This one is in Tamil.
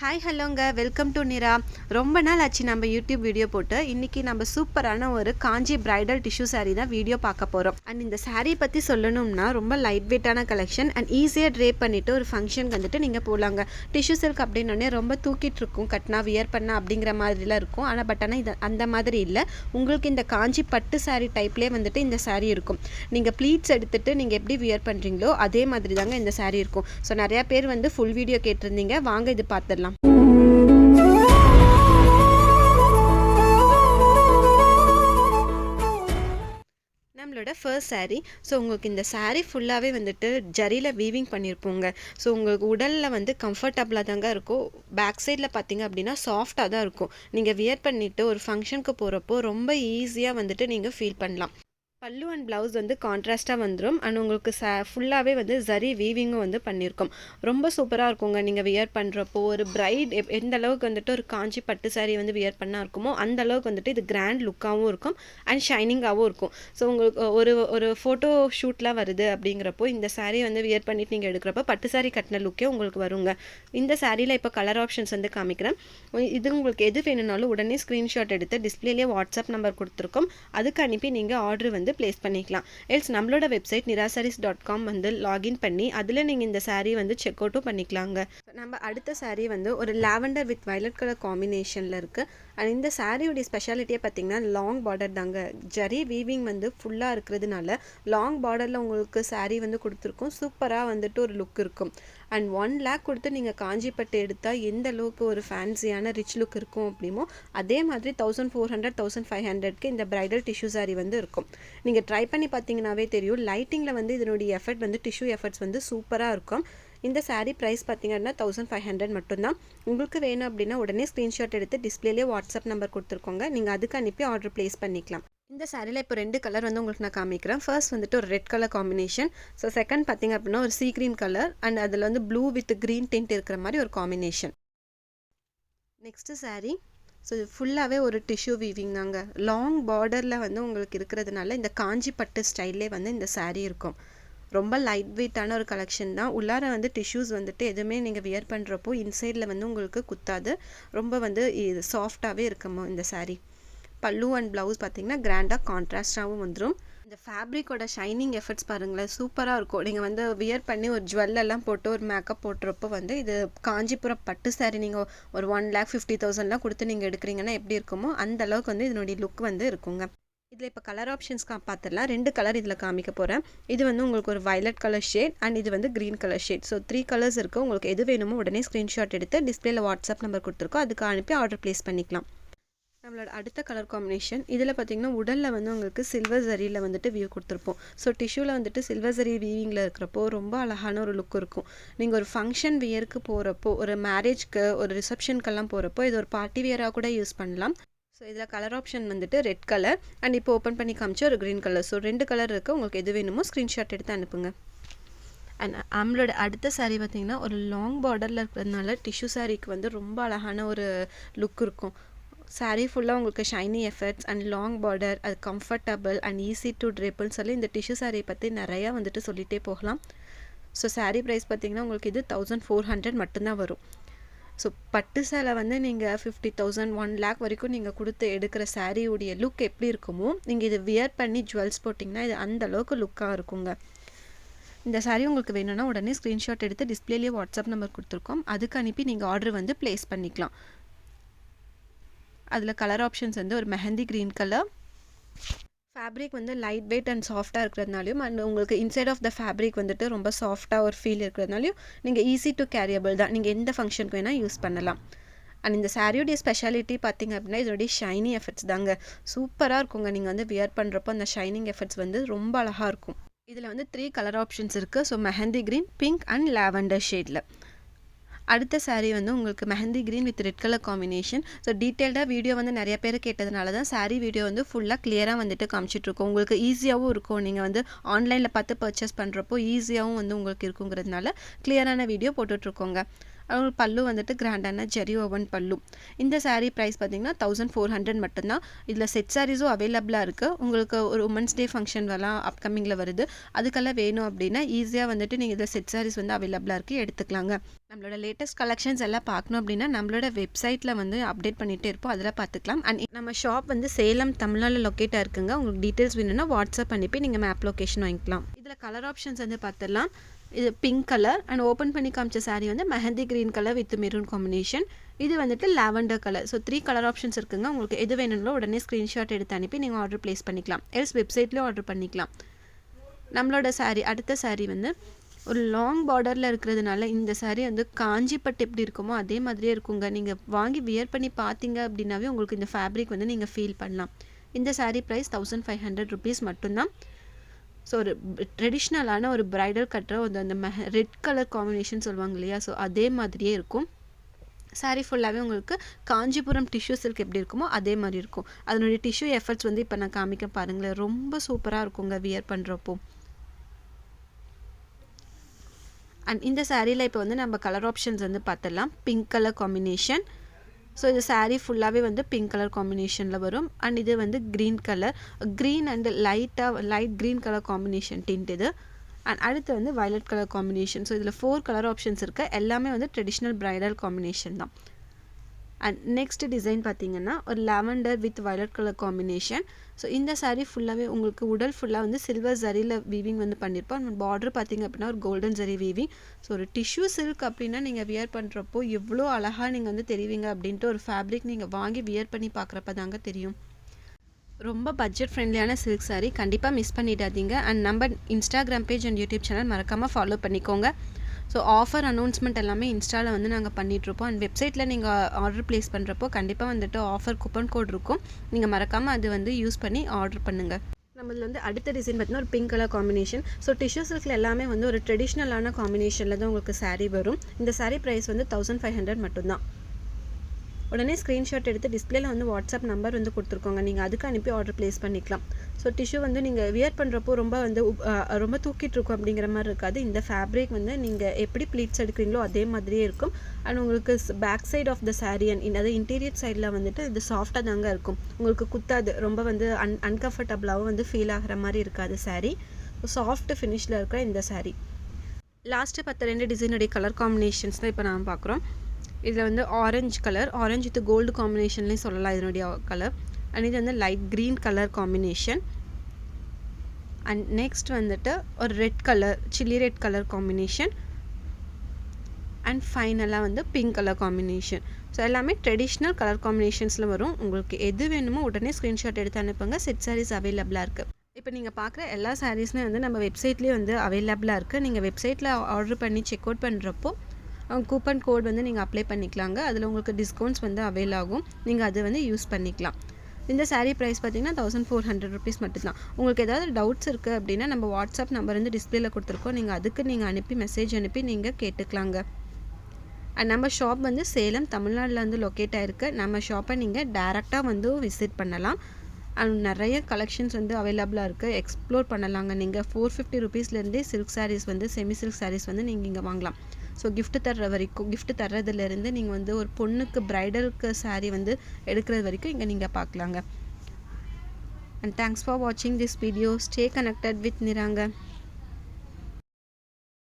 ஹாய் ஹலோங்க, வெல்கம் டு நிரா. ரொம்ப நாள் ஆச்சு நம்ம யூடியூப் வீடியோ போட்டு. இன்றைக்கி நம்ம சூப்பரான ஒரு காஞ்சி பிரைடல் டிஷ்யூ saree தான் வீடியோ பார்க்க போகிறோம். அண்ட் இந்த saree பற்றி சொல்லணும்னா ரொம்ப லைட் வெயிட்டான கலெக்ஷன் அண்ட் ஈஸியாக ட்ரேப் பண்ணிவிட்டு ஒரு ஃபங்க்ஷனுக்கு வந்துட்டு நீங்கள் போகலாங்க. டிஷ்யூ சில்க் அப்படின்னோடனே ரொம்ப தூக்கிட்டு இருக்கும், கட்டினா வியர் பண்ணா அப்படிங்கிற மாதிரிலாம் இருக்கும். ஆனால் இது அந்த மாதிரி இல்லை. உங்களுக்கு இந்த காஞ்சி பட்டு saree டைப்லேயே வந்துட்டு இந்த saree இருக்கும். நீங்கள் ப்ளீட்ஸ் எடுத்துகிட்டு நீங்கள் எப்படி வியர் பண்ணுறீங்களோ அதே மாதிரி தாங்க இந்த saree இருக்கும். ஸோ நிறையா பேர் வந்து ஃபுல் வீடியோ கேட்டிருந்தீங்க, வாங்க இது பார்த்துடலாம். நம்மளோட ஃபர்ஸ்ட் saree. ஸோ உங்களுக்கு இந்த saree ஃபுல்லாகவே வந்துட்டு ஜரியில் வீவிங் பண்ணியிருப்போங்க. ஸோ உங்களுக்கு உடலில் வந்து கம்ஃபர்டபுளாக தாங்க இருக்கும். பேக் சைடில் பார்த்தீங்க அப்படின்னா சாஃப்டாக தான் இருக்கும். நீங்கள் வியர் பண்ணிவிட்டு ஒரு ஃபங்க்ஷனுக்கு போகிறப்போ ரொம்ப ஈஸியாக வந்துட்டு நீங்கள் ஃபீல் பண்ணலாம். பல்லு அண்ட் ப்ளவுஸ் வந்து கான்ட்ராஸ்ட்டாக வந்துடும். அண்ட் உங்களுக்கு ஃபுல்லாகவே வந்து ஜரி வீவிங்கும் வந்து பண்ணியிருக்கோம். ரொம்ப சூப்பராக இருக்குங்க நீங்கள் வியர் பண்ணுறப்போ. ஒரு பிரைட் எந்த அளவுக்கு வந்துட்டு ஒரு காஞ்சி பட்டு saree வந்து வியர் பண்ணால் இருக்குமோ அந்த அளவுக்கு வந்துட்டு இது கிராண்ட் லுக்காகவும் இருக்கும் அண்ட் ஷைனிங்காகவும் இருக்கும். ஸோ உங்களுக்கு ஒரு ஃபோட்டோ ஷூட்லாம் வருது அப்படிங்கிறப்போ இந்த saree வந்து வியர் பண்ணிவிட்டு நீங்கள் எடுக்கிறப்போ பட்டு saree கட்டின லுக்கே உங்களுக்கு வருங்க. இந்த சாரியில் இப்போ கலர் ஆப்ஷன்ஸ் வந்து காமிக்கிறேன். இது உங்களுக்கு எது வேணும்னாலும் உடனே ஸ்க்ரீன்ஷாட் எடுத்து டிஸ்பிளேலேயே வாட்ஸ்அப் நம்பர் கொடுத்துருக்கோம், அதுக்கு அனுப்பி நீங்கள் ஆர்டர் வந்து ப்ளேஸ் பண்ணிக்கலாம். எல்ஸ் நம்மளோட வெப்சைட் nirasarees.com வந்து லாகின் பண்ணி அதில் நீங்கள் இந்த saree வந்து செக் அவுட்டும் பண்ணிக்கலாங்க. நம்ம அடுத்த saree வந்து ஒரு லாவெண்டர் வித் வயலட் கலர் காம்பினேஷனில் இருக்குது. அண்ட் இந்த சாரியோடைய ஸ்பெஷாலிட்டியே பார்த்தீங்கன்னா லாங் பார்டர் தாங்க. ஜரி வீவிங் வந்து ஃபுல்லாக இருக்கிறதுனால லாங் பார்டரில் உங்களுக்கு saree வந்து கொடுத்துருக்கோம். சூப்பராக வந்துட்டு ஒரு லுக் இருக்கும். அண்ட் 1 lakh கொடுத்து நீங்கள் காஞ்சிப்பட்டு எடுத்தால் எந்த அளவுக்கு ஒரு ஃபேன்சியான ரிச் லுக் இருக்கும் அப்படிமோ அதே மாதிரி 1400 1500க்கு இந்த பிரைடல் டிஷ்யூ saree வந்து இருக்கும். நீங்கள் ட்ரை பண்ணி பார்த்தீங்கன்னாவே தெரியும். லைட்டிங்கில் வந்து இதனுடைய எஃபெக்ட் வந்து டிஷ்யூ எஃபெக்ட்ஸ் வந்து சூப்பராக இருக்கும். இந்த saree ப்ரைஸ் பார்த்தீங்கன்னா 1500 மட்டும்தான். உங்களுக்கு வேணும் அப்படின்னா உடனே ஸ்க்ரீன்ஷாட் எடுத்து டிஸ்பிளேலேயே வாட்ஸ்அப் நம்பர் கொடுத்துருக்கோங்க, நீங்கள் அதுக்கு அனுப்பி ஆர்டர் ப்ளேஸ் பண்ணிக்கலாம். இந்த சாரியில் இப்போ 2 கலர் வந்து உங்களுக்கு நான் காமிக்கிறேன். ஃபர்ஸ்ட் வந்துட்டு ஒரு red colour combination. So second பார்த்தீங்க அப்படின்னா ஒரு சீ க்ரீன் கலர் அண்ட் அதில் வந்து ப்ளூ வித் க்ரீன் டிண்ட் இருக்கிற மாதிரி ஒரு காம்பினேஷன். Next saree. ஸோ இது ஃபுல்லாகவே ஒரு டிஷ்யூ வீவிங் தாங்க. லாங் பார்டரில் வந்து உங்களுக்கு இருக்கிறதுனால இந்த காஞ்சி பட்டு ஸ்டைல்லே வந்து இந்த saree இருக்கும். ரொம்ப லைட் வெயிட்டான ஒரு கலெக்ஷன் தான். உள்ளார வந்து டிஷ்யூஸ் வந்துட்டு எதுவுமே நீங்கள் வியர் பண்ணுறப்போ இன்சைடில் வந்து உங்களுக்கு குத்தாது. ரொம்ப வந்து இது சாஃப்டாகவே இருக்குமோ இந்த saree. பல்லு அண்ட் ப்ளவுஸ் பார்த்தீங்கன்னா கிராண்டாக கான்ட்ராஸ்டாகவும் வந்துடும். இந்த ஃபேப்ரிக்கோட ஷைனிங் எஃபெக்ட்ஸ் பாருங்களேன், சூப்பராக இருக்கும். நீங்கள் வந்து வியர் பண்ணி ஒரு ஜுவல்லெல்லாம் போட்டு ஒரு மேக்கப் போட்டுறப்போ வந்து இது காஞ்சிபுரம் பட்டு saree நீங்கள் ஒரு 1,50,000 கொடுத்து நீங்கள் எடுக்கிறீங்கன்னா எப்படி இருக்குமோ அந்த அளவுக்கு வந்து இதனுடைய லுக் வந்து இருக்குங்க. இதில் இப்போ கலர் ஆப்ஷன்ஸ் பார்த்துடலாம். 2 கலர் இதில் காமிக்க போகிறேன். இது வந்து உங்களுக்கு ஒரு வயலட் கலர் ஷேட் அண்ட் இது வந்து green colour shade. So 3 colours இருக்குது. உங்களுக்கு எது வேணுமோ உடனே ஸ்க்ரீன்ஷாட் எடுத்து டிஸ்பிளேல வாட்ஸ்அப் நம்பர் கொடுத்துருக்கோம், அதுக்கு அனுப்பி ஆர்டர் ப்ளேஸ் பண்ணிக்கலாம். நம்மளோட அடுத்த கலர் காம்பினேஷன். இதில் பார்த்தீங்கன்னா உடலில் வந்து உங்களுக்கு சில்வர் ஜரியில் வந்துட்டு வியூ கொடுத்துருப்போம். ஸோ டிஷ்யூவில் வந்துட்டு சில்வர் ஜரி வீவிங்கில் இருக்கிறப்போ ரொம்ப அழகான ஒரு லுக் இருக்கும். நீங்கள் ஒரு ஃபங்க்ஷன் வியருக்கு போகிறப்போ, ஒரு மேரேஜ்க்கு, ஒரு ரிசப்ஷனுக்கெல்லாம் போகிறப்போ இது ஒரு பார்ட்டி வியராக கூட யூஸ் பண்ணலாம். ஸோ இதில் கலர் ஆப்ஷன் வந்துட்டு ரெட் கலர் அண்ட் இப்போ ஓப்பன் பண்ணி காமிச்சு ஒரு க்ரீன் கலர். ஸோ 2 கலர் இருக்குது. உங்களுக்கு எது வேணுமோ ஸ்க்ரீன்ஷாட் எடுத்து அனுப்புங்க. அண்ட் நம்மளோட அடுத்த saree பார்த்திங்கன்னா ஒரு லாங் பார்டரில் இருக்கிறதுனால டிஷ்யூ சாரீக்கு வந்து ரொம்ப அழகான ஒரு லுக் இருக்கும். saree ஃபுல்லாக உங்களுக்கு shiny effects and long border, அது கம்ஃபர்டபுள் அண்ட் ஈஸி டு ட்ரேப்புன்னு சொல்லி இந்த டிஷ்யூ saree பற்றி நிறையா வந்துட்டு சொல்லிகிட்டே போகலாம். ஸோ saree ப்ரைஸ் பார்த்திங்கன்னா உங்களுக்கு இது 1400 மட்டும்தான் வரும். ஸோ பட்டு சேலை வந்து நீங்கள் 50,000 1 lakh வரைக்கும் நீங்கள் கொடுத்து எடுக்கிற சாரியுடைய லுக் எப்படி இருக்குமோ நீங்கள் இது வியர் பண்ணி ஜுவல்ஸ் போட்டிங்கன்னா இது அந்த அளவுக்கு லுக்காக இருக்குங்க. இந்த saree உங்களுக்கு வேணும்னா உடனே ஸ்க்ரீன்ஷாட் எடுத்து டிஸ்பிளேலேயே வாட்ஸ்அப் நம்பர் கொடுத்துருக்கோம், அதுக்கு அனுப்பி நீங்கள் ஆர்டர் வந்து ப்ளேஸ் பண்ணிக்கலாம். அதில் கலர் ஆப்ஷன்ஸ் வந்து ஒரு மெஹந்தி க்ரீன் கலர். ஃபேப்ரிக் வந்து லைட் வெயிட் அண்ட் சாஃப்டாக இருக்கிறதுனாலையும் அண்ட் உங்களுக்கு இன்சைட் ஆஃப் த ஃபேப்ரிக் வந்துட்டு ரொம்ப சாஃப்டாக ஒரு ஃபீல் இருக்கிறதுனாலையும் நீங்கள் ஈஸி டு கேரியபிள் தான். நீங்கள் எந்த ஃபங்க்ஷனுக்கு வேணால் யூஸ் பண்ணலாம். அண்ட் இந்த சாரியோடைய ஸ்பெஷாலிட்டி பார்த்திங்க அப்படின்னா இதோடைய ஷைனி எஃபெக்ட்ஸ் தாங்க. சூப்பராக இருக்குங்க. நீங்கள் வந்து வியர் பண்ணுறப்போ அந்த ஷைனிங் எஃபெக்ட்ஸ் வந்து ரொம்ப அழகாக இருக்கும். இதில் வந்து 3 கலர் ஆப்ஷன்ஸ் இருக்குது. So mehndi green, pink and lavender ஷேடில். அடுத்த saree வந்து உங்களுக்கு mehndi green with red colour combination. So டீட்டெயில்டாக வீடியோ வந்து நிறைய பேர் கேட்டதுனால தான் saree வீடியோ வந்து ஃபுல்லாக கிளியராக வந்துட்டு காமிச்சிட்ருக்கோம். உங்களுக்கு ஈஸியாகவும் இருக்கும். நீங்கள் வந்து ஆன்லைனில் பார்த்து பர்ச்சேஸ் பண்ணுறப்போ ஈஸியாகவும் வந்து உங்களுக்கு இருக்குங்கிறதுனால கிளியரான வீடியோ போட்டுட்ருக்கோங்க. அவங்களுக்கு பல்லு வந்துட்டு கிராண்டான ஜெரி ஓவன் பல்லு. இந்த saree ப்ரைஸ் பார்த்தீங்கன்னா 1400 மட்டும்தான். இதில் செட் சாரீஸும் அவைலபிளாக இருக்குது. உங்களுக்கு ஒரு உமன்ஸ் டே ஃபங்க்ஷன் வரலாம் அப்கமிங்கில் வருது. அதுக்கெல்லாம் வேணும் அப்படின்னா ஈஸியாக வந்துட்டு நீங்கள் இதில் செட் சாரீஸ் வந்து அவைலபிளாக இருக்குது, எடுத்துக்கலாங்க. நம்மளோட லேட்டஸ்ட் கலெக்ஷன்ஸ் எல்லாம் பார்க்கணும் அப்படின்னா நம்மளோட வெப்சைட்டில் வந்து அப்டேட் பண்ணிகிட்டே இருப்போம், அதில் பார்த்துக்கலாம். அண்ட் நம்ம ஷாப் வந்து சேலம் தமிழ்நாட்டில் லொக்கேட்டாக இருக்குங்க. உங்களுக்கு டீட்டெயில்ஸ் வேணும்னா வாட்ஸ்அப் அனுப்பி நீங்கள் மேப் லொக்கேஷன் வாங்கிக்கலாம். இதில் கலர் ஆப்ஷன்ஸ் வந்து பார்த்துடலாம். இது பிங்க் கலர் அண்ட் ஓப்பன் பண்ணி காமிச்ச saree வந்து mehndi green colour with maroon combination. இது வந்துட்டு lavender colour. So 3 colour options இருக்குங்க. உங்களுக்கு எது வேணுங்களோ உடனே ஸ்க்ரீன்ஷாட் எடுத்து அனுப்பி நீங்கள் ஆர்டர் ப்ளேஸ் பண்ணிக்கலாம், எல்ஸ் வெப்சைட்லேயும் ஆர்டர் பண்ணிக்கலாம். நம்மளோட saree அடுத்த saree வந்து ஒரு லாங் பார்டரில் இருக்கிறதுனால இந்த saree வந்து காஞ்சிப்பட்டு எப்படி இருக்குமோ அதே மாதிரியே இருக்குங்க. நீங்கள் வாங்கி வியர் பண்ணி பார்த்தீங்க அப்படின்னாவே உங்களுக்கு இந்த ஃபேப்ரிக் வந்து நீங்கள் ஃபீல் பண்ணலாம். இந்த saree ப்ரைஸ் 1500 ருபீஸ் மட்டும்தான். ஸோ ஒரு ட்ரெடிஷ்னலான ஒரு ப்ரைடல் கட்டுற அந்த ரெட் கலர் காம்பினேஷன் சொல்லுவாங்க இல்லையா, ஸோ அதே மாதிரியே இருக்கும். saree ஃபுல்லாகவே உங்களுக்கு காஞ்சிபுரம் டிஷ்யூ சில்க் எப்படி இருக்குமோ அதே மாதிரி இருக்கும். அதனுடைய டிஷ்யூ எஃபர்ட்ஸ் வந்து இப்போ நான் காமிக்க பாருங்களேன், ரொம்ப சூப்பராக இருக்குங்க வியர் பண்ணுறப்போ. அண்ட் இந்த சாரியில் இப்போ வந்து நம்ம கலர் ஆப்ஷன்ஸ் வந்து பார்த்துடலாம். Pink colour combination. ஸோ இது saree ஃபுல்லாகவே வந்து பிங்க் கலர் காம்பினேஷனில் வரும். அண்ட் இது வந்து green colour, green and light green colour combination tint இது. அண்ட் அடுத்து வந்து வயலட் கலர் காம்பினேஷன். ஸோ இதில் 4 கலர் ஆப்ஷன்ஸ் இருக்குது. எல்லாமே வந்து ட்ரெடிஷ்னல் ப்ரைடல் காம்பினேஷன் தான். அண்ட் நெக்ஸ்ட் டிசைன் பார்த்தீங்கன்னா ஒரு lavender with violet colour combination. So இந்த saree ஃபுல்லாகவே உங்களுக்கு உடல் ஃபுல்லாக வந்து சில்வர் ஜரியில் வீவிங் வந்து பண்ணியிருப்போம். அந்த பார்டர் பார்த்தீங்க அப்படின்னா ஒரு கோல்டன் ஜரி வீவிங். ஸோ ஒரு டிஷ்யூ சில்க் அப்படின்னா நீங்கள் வியர் பண்ணுறப்போ எவ்வளோ அழகாக நீங்கள் வந்து தெரிவிங்க அப்படின்ட்டு ஒரு ஃபேப்ரிக் நீங்கள் வாங்கி வியர் பண்ணி பார்க்குறப்ப தாங்க தெரியும். ரொம்ப பட்ஜெட் ஃப்ரெண்ட்லியான சில்க் saree, கண்டிப்பாக மிஸ் பண்ணிடாதீங்க. அண்ட் நம்ம Instagram page and YouTube channel மறக்காமல் ஃபாலோ பண்ணிக்கோங்க. ஸோ ஆஃபர் அனௌன்ஸ்மெண்ட் எல்லாமே இன்ஸ்டாவில் வந்து நாங்கள் பண்ணிகிட்ருப்போம். அண்ட் வெப்சைட்டில் நீங்கள் ஆர்டர் ப்ளேஸ் பண்ணுறப்போ கண்டிப்பாக வந்துட்டு ஆஃபர் கூப்பன் கோட் இருக்கும், நீங்கள் மறக்காமல் அது வந்து யூஸ் பண்ணி ஆர்டர் பண்ணுங்கள். நம்மளது வந்து அடுத்த டிசைன் பார்த்தீங்கன்னா ஒரு pink colour combination. So tissue சில்கில் எல்லாமே வந்து ஒரு ட்ரெடிஷ்னலான காம்பினேஷனில் தான் உங்களுக்கு saree வரும். இந்த saree ப்ரைஸ் வந்து 1500 மட்டும்தான். உடனே ஸ்க்ரீன்ஷாட் எடுத்து டிஸ்பிளேல வந்து வாட்ஸ்அப் நம்பர் வந்து கொடுத்துருக்கோங்க, நீங்கள் அதுக்கு அனுப்பி ஆர்டர் ப்ளேஸ் பண்ணிக்கலாம். ஸோ டிஷ்யூ வந்து நீங்கள் வியர் பண்ணுறப்போ ரொம்ப தூக்கிட்டு இருக்கும் அப்படிங்கிற மாதிரி இருக்காது. இந்த ஃபேப்ரிக் வந்து நீங்கள் எப்படி ப்ளீட்ஸ் எடுக்கிறீங்களோ அதே மாதிரியே இருக்கும். அண்ட் உங்களுக்கு back side of the saree and அதாவது இன்டீரியர் சைடில் வந்துட்டு இது சாஃப்டாக தாங்க இருக்கும். உங்களுக்கு குத்தாது, ரொம்ப வந்து அன்கம்ஃபர்டபுளாகவும் வந்து ஃபீல் ஆகிற மாதிரி இருக்காது saree. சாஃப்ட் ஃபினிஷில் இருக்கிற இந்த saree. லாஸ்ட்டு 2 டிசைனுடைய கலர் காம்பினேஷன்ஸ் தான் இப்போ நான் பார்க்குறோம். இதில் வந்து orange colour, orange with gold காம்பினேஷன்லேயும் சொல்லலாம் இதனுடைய கலர். அண்ட் இது வந்து light green colour combination. And next வந்துட்டு ஒரு red colour, chilli red colour combination. And ஃபைனலாக வந்து பிங்க் கலர் காம்பினேஷன். ஸோ எல்லாமே ட்ரெடிஷ்னல் கலர் காம்பினேஷன்ஸில் வரும். உங்களுக்கு எது வேணுமோ உடனே ஸ்க்ரீன்ஷாட் எடுத்து அனுப்புங்க. செட் சாரீஸ் அவைலபிளாக இருக்குது. இப்போ நீங்கள் பார்க்குற எல்லா சாரீஸுமே வந்து நம்ம வெப்சைட்லேயே வந்து அவைலபிளாக இருக்குது. நீங்கள் வெப்சைட்டில் ஆர்டர் பண்ணி செக் அவுட் பண்ணுறப்போ கூப்பன் கோட் வந்து நீங்கள் அப்ளை பண்ணிக்கலாங்க. அதில் உங்களுக்கு டிஸ்கவுண்ட்ஸ் வந்து அவைல் ஆகும், நீங்கள் அதை வந்து யூஸ் பண்ணிக்கலாம். இந்த saree ப்ரைஸ் பார்த்தீங்கன்னா 1400 ருபீஸ் மட்டும்தான். உங்களுக்கு ஏதாவது டவுட்ஸ் இருக்குது அப்படின்னா நம்ம வாட்ஸ்அப் நம்பர் வந்து டிஸ்பிளேல கொடுத்துருக்கோம், நீங்கள் அதுக்கு நீங்கள் அனுப்பி மெசேஜ் அனுப்பி நீங்கள் கேட்டுக்கலாங்க. அண்ட் நம்ம ஷாப் வந்து சேலம் தமிழ்நாட்டில் வந்து லொக்கேட் ஆகிருக்கு. நம்ம ஷாப்பை நீங்கள் டேரெக்டாக வந்து விசிட் பண்ணலாம். அண்ட் நிறைய கலெக்ஷன்ஸ் வந்து அவைலபிளாக இருக்குது, எக்ஸ்ப்ளோர் பண்ணலாங்க. நீங்கள் 450 ருபீஸ்லேருந்தே சில்க் சாரீஸ் வந்து செமி சில்க் சாரீஸ் வந்து நீங்கள் இங்கே வாங்கலாம். ஸோ கிஃப்ட் தர்றதுலேருந்து நீங்கள் வந்து ஒரு பொண்ணுக்கு ப்ரைடலுக்கு saree வந்து எடுக்கிறது வரைக்கும் இங்கே நீங்கள் பார்க்கலாங்க. அண்ட் தேங்க்ஸ் ஃபார் வாட்சிங் this video. Stay connected with நிராங்க.